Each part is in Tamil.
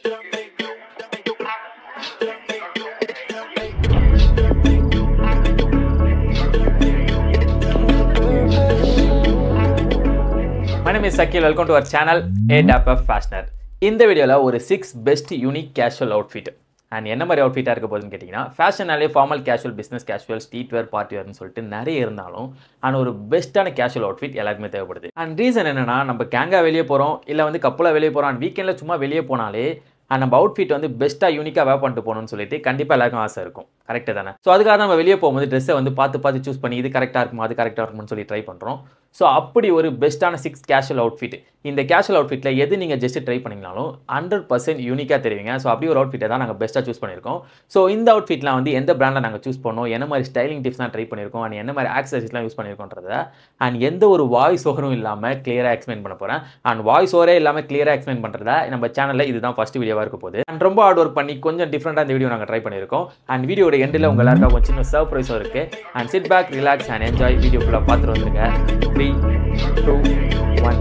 My name is Sakil. Welcome to our channel ADAPF Fashioner. இந்த வீடியோல ஒரு 6 best unique casual outfit and என்ன மாதிரி அவுட்ஃபிட்டா இருக்க போகுதுன்னு கேட்டிங்கன்னா ஃபேஷனாலே formal casual business casual street wear party வேர்னு சொல்லிட்டு நிறைய இருந்தாலும் ஆனால் ஒரு பெஸ்ட்டான கேஷுவல் அவுட்ஃபிட் எல்லாருக்குமே தேவைப்படுது. அண்ட் ரீசன் என்னன்னா நம்ம கேங்கா வெளியே போகிறோம் இல்லை வந்து கப்பலாக வெளியே போகிறோம் அண்ட் வீக்கெண்டில் சும்மா வெளியே போனாலே நம்ம அவுட்ஃபிட் வந்து பெஸ்ட்டாக யூனிக்காக வேர் பண்ணிட்டு போகணும்னு சொல்லிட்டு கண்டிப்பாக எல்லாருக்கும் ஆசை இருக்கும். கரெக்டாக தானே? ஸோ அதுக்காக நம்ம வெளியே போகும்போது ட்ரெஸ்ஸை வந்து பார்த்து சூஸ் பண்ணி இது கரெக்டாக இருக்குமா அது கரெக்டாக இருக்கும்னு சொல்லி ட்ரை பண்ணுறோம். ஸோ அப்படி ஒரு பெஸ்ட்டான 6 கேஷுவல் அவுட்ஃபிட். இந்த கேஷுவல் அவுட்ஃபிட்டில் எது நீங்கள் ஜஸ்ட் ட்ரை பண்ணிங்கனாலும் 100% யூனிக்காக தெரிவிங்க. ஸோ அப்படி ஒரு அவுட்ஃபிட்டை தான் நாங்கள் பெஸ்ட்டாக சூஸ் பண்ணியிருக்கோம். ஸோ இந்த அவுட்ஃபிட்லாம் வந்து எந்த பிராண்டில் நாங்கள் சூஸ் பண்ணோம், என்ன மாதிரி ஸ்டைலிங் டிப்ஸ்லாம் ட்ரை பண்ணியிருக்கோம் அண்ட் என்ன மாதிரி ஆக்சசரிஸ்லாம் யூஸ் பண்ணியிருக்கோன்றதை அண்ட் எந்த ஒரு வாய்ஸ் ஓவரும் இல்லாமல் கிளியராக எக்ஸ்பிளைன் பண்ண போகிறேன். அண்ட் வாய்ஸ் ஓவரே இல்லாமல் கிளியராக எக்ஸ்பிளைன் பண்ணுறதா நம்ம சேனலில் இதுதான் ஃபஸ்ட் வீடியோவாக இருக்க போகுது. அண்ட் ரொம்ப ஹார்ட் ஒர்க் பண்ணி கொஞ்சம் டிஃப்ரெண்ட்டாக இந்த வீடியோ நாங்கள் ட்ரை பண்ணியிருக்கோம். அண்ட் வீடியோட எண்டில் உங்கள் எல்லாருக்கும் கொஞ்சம் சின்ன சர்ப்ரைஸும் இருக்குது. And sit back, relax and enjoy. Video ஃபுல்லாக பார்த்துட்டு வந்துருங்க. 3, 2, 1.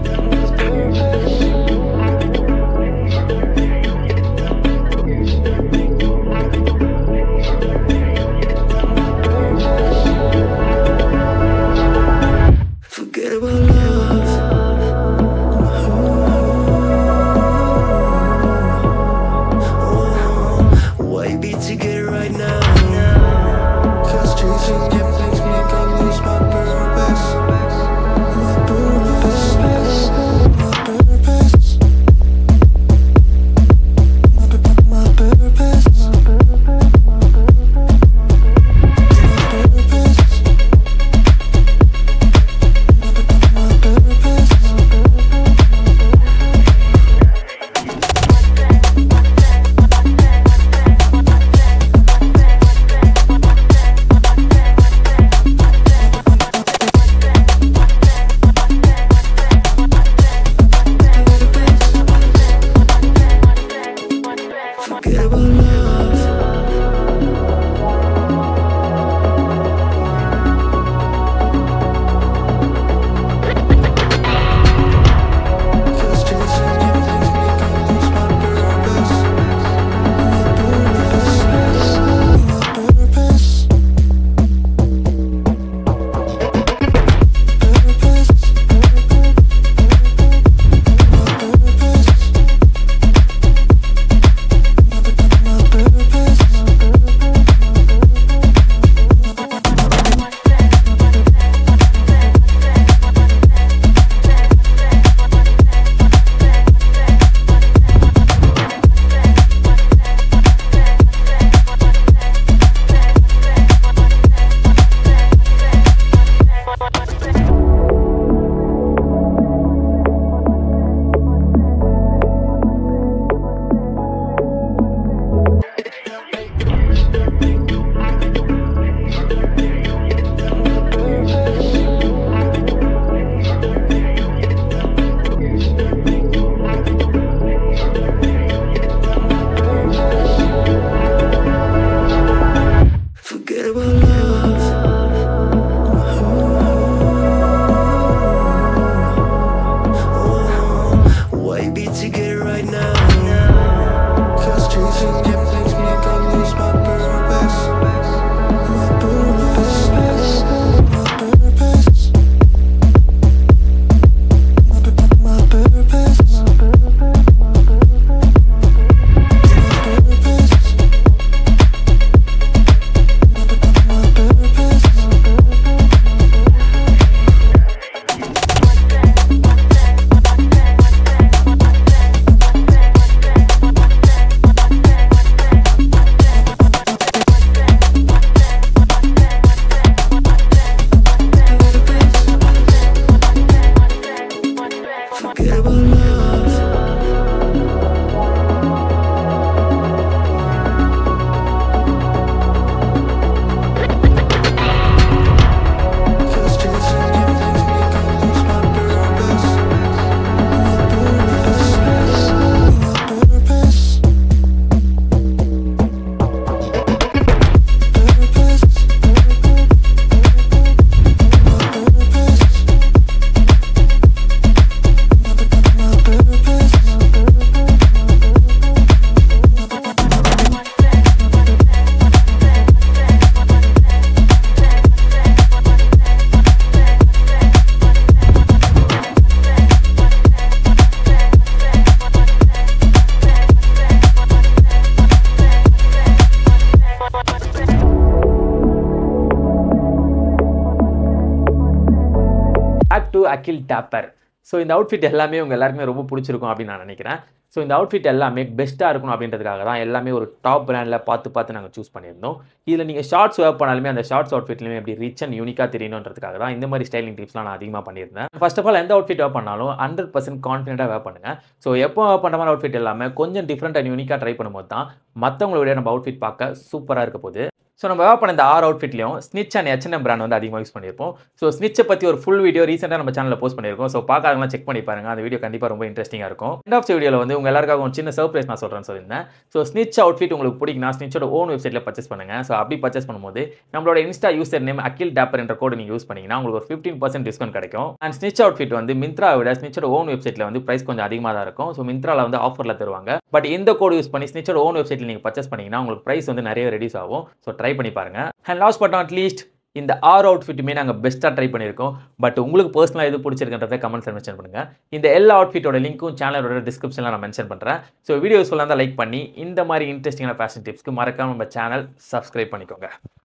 To Akhil topper. ஸோ இந்த அவுட்ஃபிட் எல்லாமே உங்கள் எல்லாருக்குமே ரொம்ப பிடிச்சிருக்கும் அப்படின்னு நான் நினைக்கிறேன். ஸோ இந்த அவுட்ஃபிட் எல்லாமே பெஸ்ட்டாக இருக்கணும் அப்படின்றதுக்காக தான் எல்லாமே ஒரு டாப் பிராண்டில் பார்த்து நாங்கள் சூஸ் பண்ணியிருந்தோம். இதில் நீங்கள் ஷார்ட்ஸ் வேர் பண்ணாலுமே அந்த ஷார்ட்ஸ் அவுட்ஃபிட்லையுமே எப்படி ரிச் அண்ட் யூனிக்காக தெரியணுன்றதுக்காக தான் இந்த மாதிரி ஸ்டைலிங் டிப்ஸ்லாம் நான் அதிகமாக பண்ணியிருந்தேன். ஃபர்ஸ்ட் ஆஃப் ஆல் எந்த அவுட்ஃபிட் வேர் பண்ணாலும் 100% கான்ஃபிடென்ட்டாக வேர் பண்ணுங்கள். ஸோ எப்போ வேர் பண்ணுற மாதிரி அவுட்ஃபிட் எல்லாமே கொஞ்சம் டிஃப்ரெண்ட் அண்ட் யூனிக்காக ட்ரை பண்ணும்போது தான் மற்றவங்களோட நம்ம அவுட்ஃபிட் பார்க்க சூப்பராக இருக்க போகுது. ஸோ நம்ம வேர் பண்ண இந்த 6 அவுட்ஃபிட்லையும் ஸ்னிட்ச் அண்ட் H&M பிராண்ட் வந்து அதிகமாக யூஸ் பண்ணியிருப்போம். ஸோ ஸ்னிட்சை பற்றி ஒரு ஃபுல் வீடியோ ரீசெண்டாக நம்ம சேனலில் போஸ்ட் பண்ணியிருக்கோம். ஸோ பார்க்காதவங்களாம் செக் பண்ணி பாருங்க. அந்த வீடியோ கண்டிப்பாக ரொம்ப இன்ட்ரெஸ்டிங்காக இருக்கும். எண்ட் ஆஃப் வீடியோவில் வந்து உங்கள் எல்லாருக்காக சின்ன சர்ப்ரைஸ் நான் சொல்கிறேன்னு சொல்லியிருந்தேன். ஸோ ஸ்னிட்ச் அவுட்ஃபிட் உங்களுக்கு பிடிக்குன்னா ஸ்னிட்சோட ஓன் வெப்சைட்டில் பர்ச்சேஸ் பண்ணுங்கள். ஸோ அப்படி பர்ச்சேஸ் பண்ணும்போது நம்மளோட இன்ஸ்டா யூசர் நேம் அகில் டாப்பர் என்ற கோடு நீங்கள் யூஸ் பண்ணிங்கன்னா உங்களுக்கு ஒரு 15% டிஸ்கவுண்ட் கிடைக்கும். அண்ட் ஸ்னிட்ச் அவுட்ஃபிட் வந்து மிந்த்ராவை விட ஸ்னிட்சோட ஓன் வெப்சைட்டில் வந்து பிரைஸ் கொஞ்சம் அதிகமாக தான் இருக்கும். ஸோ மிந்த்ராவில் வந்து ஆஃபரில் தருவாங்க. பட் இந்த கோடு யூஸ் பண்ணி ஸ்னிட்சோட ஓன் வெப்சைட்டில் நீங்கள் பர்ச்சேஸ் பண்ணிங்கன்னா உங்களுக்கு பிரைஸ் வந்து நிறைய ரெடியூஸ் ஆகும். ஸோ ட்ரை பண்ணி பாருங்க. And last but not least இந்த 6 அவுட்ஃபிட்டுமே நாங்கள் பெஸ்ட்டாக ட்ரை பண்ணியிருக்கோம். பட் உங்களுக்கு பர்சனலாக எது பிடிச்சிருக்குன்றதை கமெண்ட்ஸில் மென்ஷன் பண்ணுங்கள். இந்த எல்லா அவுட்ஃபிட்டோட லிங்க்கும் சேனலோட டிஸ்கிரிப்ஷனில் நான் மென்ஷன் பண்ணுறேன். ஸோ வீடியோ யூஸ்ஃபுல்லாக இருந்தால் லைக் பண்ணி இந்த மாதிரி இன்ட்ரெஸ்டிங்கான ஃபேஷன் டிப்ஸ்க்கு மறக்காம நம்ம சேனல் சப்ஸ்கிரைப் பண்ணிக்கோங்க.